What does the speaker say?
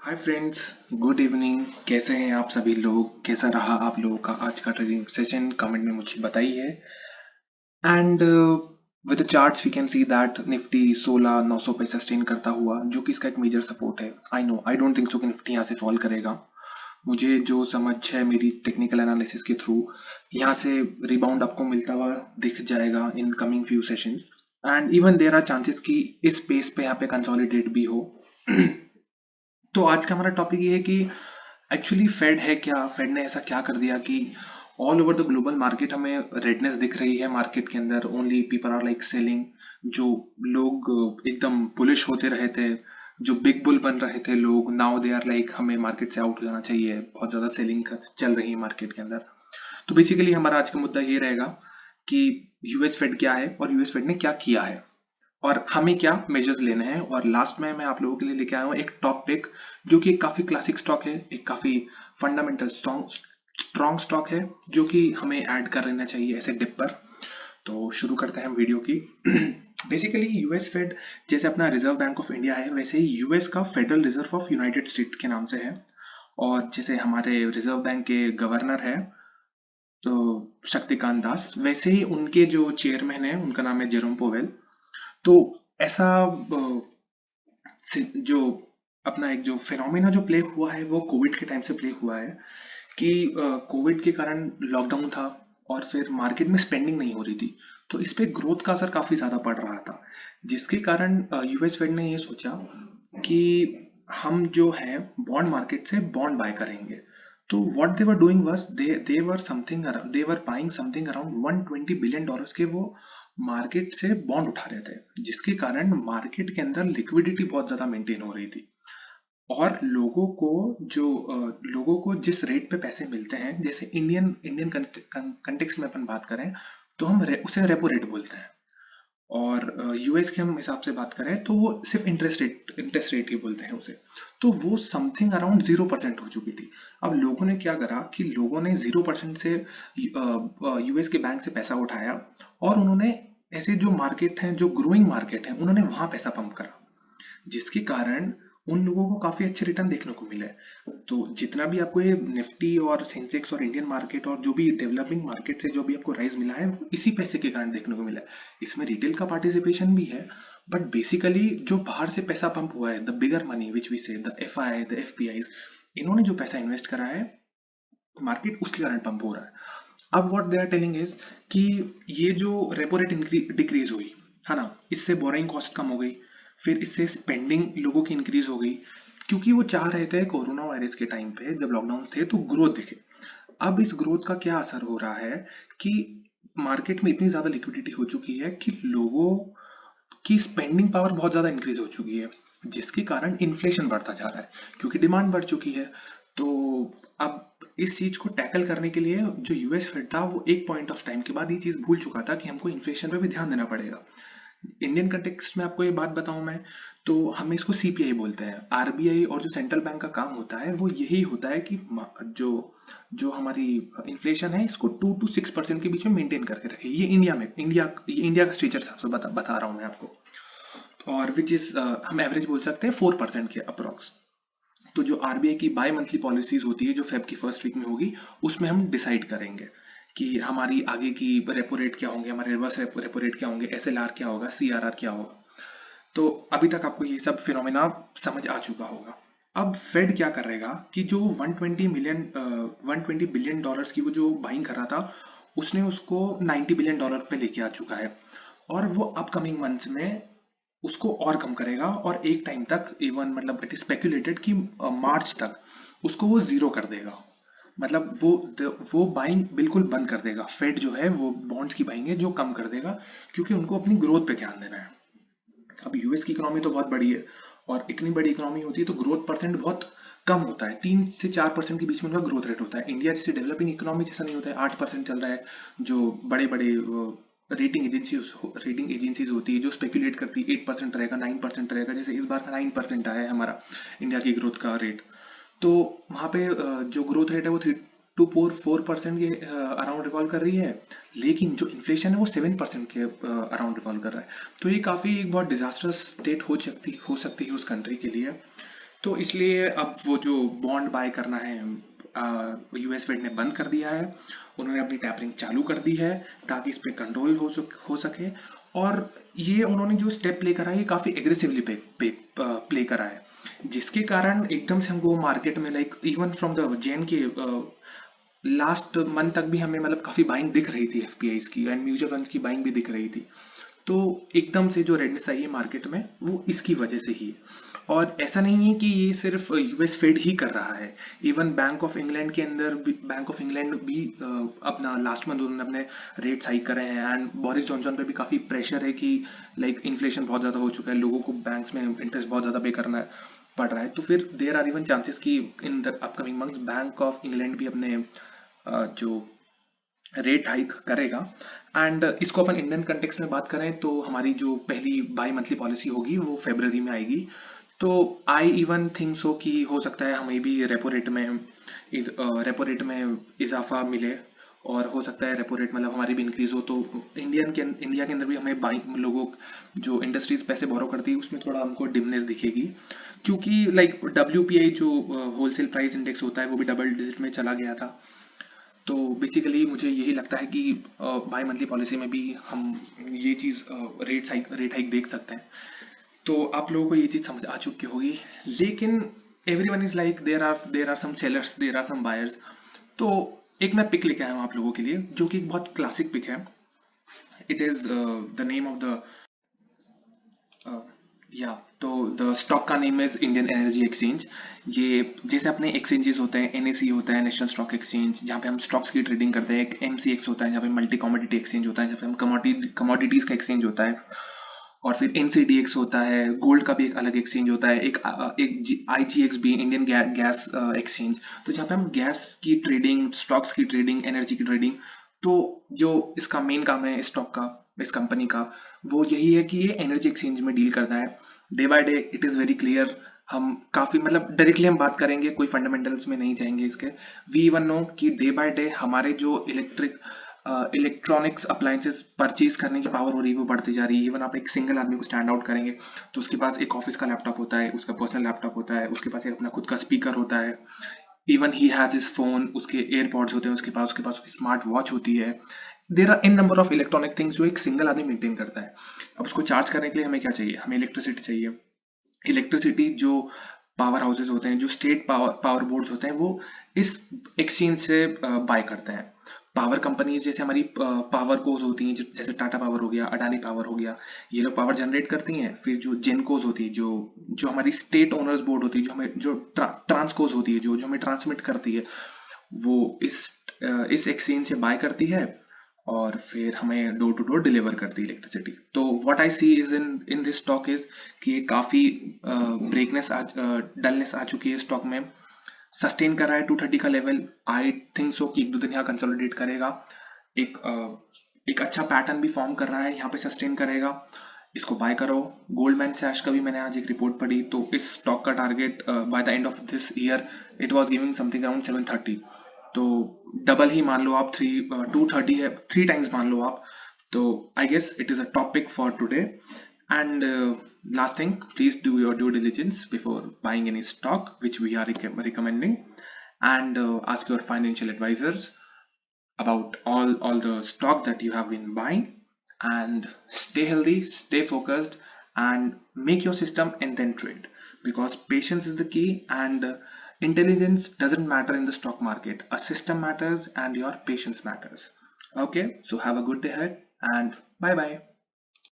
Hi friends, good evening. कैसे हैं आप सभी लोग? कैसा रहा आप लोगों का आज का ट्रेडिंग सेशन? कमेंट में मुझे बताइए। And with the charts we can see that Nifty 16,900 पे सस्टेन करता हुआ, जो कि इसका एक मेजर सपोर्ट है। आई डोंट थिंक सो कि निफ्टी यहाँ से फॉल करेगा। मुझे जो समझ है मेरी टेक्निकल एनालिसिस के थ्रू, यहाँ से रिबाउंड आपको मिलता हुआ दिख जाएगा in coming few session. And even there are chances कि इस पेस पे यहाँ पे कंसोलिडेट भी हो। तो आज का हमारा टॉपिक ये है कि एक्चुअली फेड है क्या, फेड ने ऐसा क्या कर दिया कि all over the global market हमें रेडनेस दिख रही है। मार्केट के अंदर only people are like selling. जो लोग एकदम बुलिश होते रहे थे, जो बिग बुल बन रहे थे लोग, नाउ दे आर लाइक हमें मार्केट से आउट हो जाना चाहिए। बहुत ज्यादा सेलिंग चल रही है मार्केट के अंदर। तो बेसिकली हमारा आज का मुद्दा ये रहेगा कि यूएस फेड क्या है और यूएस फेड ने क्या किया है और हमें क्या मेजर्स लेने हैं। और लास्ट में मैं आप लोगों के लिए लेके आया हूँ एक टॉप पिक, जो कि एक काफी क्लासिक स्टॉक है, एक काफी फंडामेंटल स्ट्रॉन्ग स्टॉक है, जो कि हमें ऐड कर लेना चाहिए ऐसे डिप पर। तो शुरू करते हैं हम वीडियो की। बेसिकली यूएस फेड जैसे अपना रिजर्व बैंक ऑफ इंडिया है, वैसे ही यूएस का federal reserve of United states के नाम से है। और जैसे हमारे रिजर्व बैंक के गवर्नर है तो शक्तिकांत दास, वैसे ही उनके जो चेयरमैन है उनका नाम है जेरोम पोवेल। तो ऐसा जो अपना एक जो फिनोमेना जो प्ले हुआ है वो कोविड के टाइम से प्ले हुआ है कि कोविड के कारण लॉकडाउन था और फिर मार्केट में स्पेंडिंग नहीं हो रही थी। तो इस पे ग्रोथ का असर काफी ज्यादा पड़ रहा था, जिसके कारण यूएस फेड ने ये सोचा कि हम जो है बॉन्ड मार्केट से बॉन्ड बाय करेंगे। तो what they were doing was they were buying something around 120 billion dollars के वो मार्केट से बॉन्ड उठा रहे थे, जिसके कारण मार्केट के अंदर लिक्विडिटी बहुत ज्यादा मेंटेन हो रही थी। और लोगों को जिस रेट पे पैसे मिलते हैं, जैसे इंडियन इंडियन कंटेक्स्ट में अपन बात करें तो हम उसे रेपो रेट बोलते हैं। और यूएस के हम हिसाब से बात करें तो वो सिर्फ इंटरेस्ट रेट ही बोलते हैं उसे। तो वो समथिंग अराउंड 0% हो चुकी थी। अब लोगों ने क्या करा कि लोगों ने 0% से यूएस के बैंक से पैसा उठाया और उन्होंने ऐसे जो मार्केट हैं, जो ग्रोइंग मार्केट है, उन्होंने वहां पैसा पंप करा, जिसके कारण उन लोगों को काफी अच्छे रिटर्न देखने को मिले। तो जितना भी आपको ये निफ्टी और सेंसेक्स और इंडियन मार्केट और जो भी डेवलपिंग मार्केट से जो भी आपको राइज मिला है, वो इसी पैसे के कारण देखने को मिला है। इसमें रिटेल का पार्टिसिपेशन भी है, बट बेसिकली जो बाहर से पैसा पंप हुआ है, the bigger money which we say, the F I, the F P I, इन्होंने जो पैसा इन्वेस्ट करा है मार्केट, उसके कारण पंप हो रहा है। अब what they are telling is कि ये जो रेपो रेट डिक्रीज हुई है ना, इससे बोरिंग कॉस्ट कम हो गई, फिर इससे स्पेंडिंग लोगों की इंक्रीज हो गई, क्योंकि वो चाह रहे थे कोरोना वायरस के टाइम पे जब लॉकडाउन थे तो ग्रोथ दिखे। अब इस ग्रोथ का क्या असर हो रहा है कि मार्केट में इतनी ज्यादा लिक्विडिटी हो चुकी है कि लोगों की स्पेंडिंग पावर बहुत ज्यादा इंक्रीज हो चुकी है, जिसके कारण इन्फ्लेशन बढ़ता जा रहा है क्योंकि डिमांड बढ़ चुकी है। तो अब इस चीज को टैकल करने के लिए जो यूएस फेड था, वो एक पॉइंट ऑफ टाइम के बाद ये चीज भूल चुका था कि हमको इन्फ्लेशन पे भी ध्यान देना पड़ेगा। इंडियन कंटेक्स्ट में आपको ये बात बताऊं मैं, तो हम इसको सीपीआई बोलते हैं। आरबीआई और जो सेंट्रल बैंक का काम होता है वो यही होता है कि जो जो हमारी इन्फ्लेशन है इसको 2 to 6% के बीच में मेंटेन करके रखे। ये इंडिया का स्ट्रक्चर हिसाब से बता रहा हूँ मैं आपको। और विच इज हम एवरेज बोल सकते हैं 4% के अप्रोक्स। तो जो आरबीआई की बाय मंथली पॉलिसीज होती है जो फेब की फर्स्ट वीक में होगी, उसमें हम डिसाइड करेंगे कि हमारी आगे की रेपो रेट क्या होंगे, हमारे रिवर्स रेपो रेट क्या होंगे, एसएलआर क्या होगा, सीआरआर क्या होगा। तो अभी तक आपको ये सब फिनोमेना समझ आ चुका होगा। अब फेड क्या करेगा कि जो 120 बिलियन डॉलर्स की वो जो बाइंग कर रहा था, उसने उसको 90 बिलियन डॉलर पे लेके आ चुका है। और वो अपकमिंग मंथ्स में उसको और कम करेगा और एक टाइम तक, इवन मतलब इट इज स्पेक्यूलेटेड कि मार्च तक उसको वो जीरो कर देगा। मतलब वो बाइंग बिल्कुल बंद कर देगा। फेड जो है वो बॉन्ड्स की बाइंग है जो कम कर देगा, क्योंकि उनको अपनी ग्रोथ पे ध्यान देना है। अब यूएस की इकोनॉमी तो बहुत बड़ी है, और इतनी बड़ी इकोनॉमी होती है तो ग्रोथ परसेंट बहुत कम होता है, 3 से 4% के बीच में उनका ग्रोथ रेट होता है। इंडिया जैसे डेवलपिंग इकोनॉमी जैसा नहीं होता है, 8% चल रहा है। जो बड़े बड़े रेटिंग एजेंसीज होती है जो स्पेकुलेट करती है 8% रहेगा, 9% रहेगा, जैसे इस बार का 9% आया है हमारा इंडिया की ग्रोथ का रेट। तो वहां पे जो ग्रोथ रेट है वो 3 to 4% के अराउंड रिवॉल्व कर रही है, लेकिन जो इन्फ्लेशन है वो 7% के अराउंड रिवॉल्व कर रहा है। तो ये काफी एक बहुत डिजास्टर्स स्टेट हो सकती है उस कंट्री के लिए। तो इसलिए अब वो जो बॉन्ड बाय करना है यूएस फेड ने बंद कर दिया है। उन्होंने अपनी टैपरिंग चालू कर दी है ताकि इस पे कंट्रोल हो सके। और ये उन्होंने जो स्टेप प्ले करा है ये काफी एग्रेसिवली प्ले करा है, जिसके कारण एकदम से हमको मार्केट में लाइक इवन फ्रॉम द जेन के लास्ट मंथ तक भी हमें मतलब काफी बाइंग दिख रही थी एफपीआईज की, एंड म्यूचुअल फंड्स की बाइंग भी दिख रही थी। तो एकदम से जो रेडनेस आई है मार्केट में वो इसकी वजह से ही है। और ऐसा नहीं है कि ये सिर्फ यूएस फेड ही कर रहा है, इवन बैंक ऑफ इंग्लैंड के अंदर भी, बैंक ऑफ इंग्लैंड भी अपना लास्ट मंथ उन्होंने अपने रेट्स हाइक करे हैं। एंड बोरिस जॉनसन पे भी काफी प्रेशर है कि लाइक इन्फ्लेशन बहुत ज्यादा हो चुका है, लोगों को बैंक्स में इंटरेस्ट बहुत ज्यादा पे करना पड़ रहा है। तो फिर देर आर इवन चांसेस कि in the upcoming months bank of England भी अपने जो रेट हाइक करेगा। एंड इसको अपन इंडियन कंटेक्स्ट में बात करें तो हमारी जो पहली बाई मंथली पॉलिसी होगी वो फरवरी में आएगी। तो आई इवन थिंक सो कि हो सकता है हमें भी रेपो रेट में इजाफा मिले, और हो सकता है रेपो रेट मतलब हमारी भी इंक्रीज हो। तो इंडिया के अंदर भी हमें बाइंग लोगों जो इंडस्ट्रीज पैसे बोरो करती है उसमें थोड़ा हमको डिमनेस दिखेगी, क्योंकि लाइक डब्ल्यूपीआई जो होलसेल प्राइस इंडेक्स होता है वो भी डबल डिजिट में चला गया था। तो बेसिकली मुझे यही लगता है कि बाई मंथली पॉलिसी में भी हम ये चीज़ रेट हाइक देख सकते हैं। तो आप लोगों को ये चीज़ समझ आ चुकी होगी। लेकिन everyone is like there are some sellers, there are some buyers. तो एक मैं पिक लेके आया हूँ आप लोगों के लिए जो कि एक बहुत क्लासिक पिक है। It is the name of the या तो द स्टॉक का name is Indian energy exchange. ये जैसे अपने एक्सचेंजेस होते हैं, एनएसई होता है नेशनल स्टॉक एक्सचेंज जहाँ पे हम स्टॉक्स की ट्रेडिंग करते हैं, एक एमसीएक्स होता है जहाँ पे मल्टी कमोडिटी एक्सचेंज होता है जहाँ पे हम कमोडिटीज का एक्सचेंज होता है, और फिर एनसीडीएक्स होता है, गोल्ड का भी एक अलग एक्सचेंज होता है, एक आईजीएक्स भी इंडियन गैस एक्सचेंज, तो जहाँ पे हम गैस की ट्रेडिंग, स्टॉक्स की ट्रेडिंग, एनर्जी की ट्रेडिंग। तो जो इसका मेन काम है स्टॉक का, इस कंपनी का, वो यही है कि ये एनर्जी एक्सचेंज में डील करता है। Day by day it is very clear. हम काफी मतलब डायरेक्टली हम बात करेंगे, कोई फंडामेंटल्स में नहीं जाएंगे इसके। वी इवन नो कि डे बाय डे हमारे जो इलेक्ट्रॉनिक्स अप्लायंसेस परचेज करने की पावर हो रही है वो बढ़ती जा रही है। इवन आप एक सिंगल आदमी को स्टैंड आउट करेंगे तो उसके पास एक ऑफिस का लैपटॉप होता है, उसका पर्सनल लैपटॉप होता है, उसके पास एक अपना खुद का स्पीकर होता है, even he has his phone, उसके एयरपॉड्स होते हैं, उसके पास स्मार्ट वॉच होती है। There are in number of electronic things जो एक सिंगल आदमी मेंटेन करता है। अब उसको चार्ज करने के लिए हमें क्या चाहिए? हमें इलेक्ट्रिसिटी चाहिए। इलेक्ट्रिसिटी जो पावर हाउसेज होते हैं, जो स्टेट पावर बोर्ड्स होते हैं, वो इस एक्सचेंज से बाय करते हैं। पावर कंपनीज जैसे हमारी पावर कोज होती हैं, जैसे टाटा पावर हो गया, अडानी पावर हो गया, ये लोग पावर जनरेट करती हैं। फिर जो जेनकोज होती है, जो हमारी स्टेट ओनर्स बोर्ड होती है, जो ट्रांसकोज होती है, जो हमें ट्रांसमिट करती है, वो इस एक्सचेंज से बाय करती है और फिर हमें डोर टू डोर डिलीवर करती है इलेक्ट्रिसिटी। तो what I see is in this stock is कि ये काफी डलनेस आ चुकी है स्टॉक में। सस्टेन कर रहा है 230 का लेवल। आई थिंक सो कि एक दो दिन यहाँ कंसोलिडेट करेगा, एक एक अच्छा पैटर्न भी फॉर्म कर रहा है, यहाँ पे सस्टेन करेगा, इसको बाय करो। गोल्डमैन सैश का भी मैंने आज एक रिपोर्ट पढ़ी, तो इस स्टॉक का target by the end of this year it was giving something around 730। तो डबल ही मान लो आप, 230 है, 3 टाइम्स मान लो आप। तो I guess it is a topic for today. And last thing, please do your due diligence before buying any stock which we are recommending, and ask your financial advisors about all the stocks that you have been buying. And stay healthy, stay focused, and make your system and then trade, because patience is the key. And intelligence doesn't matter in the stock market. A system matters and your patience matters. Okay, so have a good day ahead, and bye bye.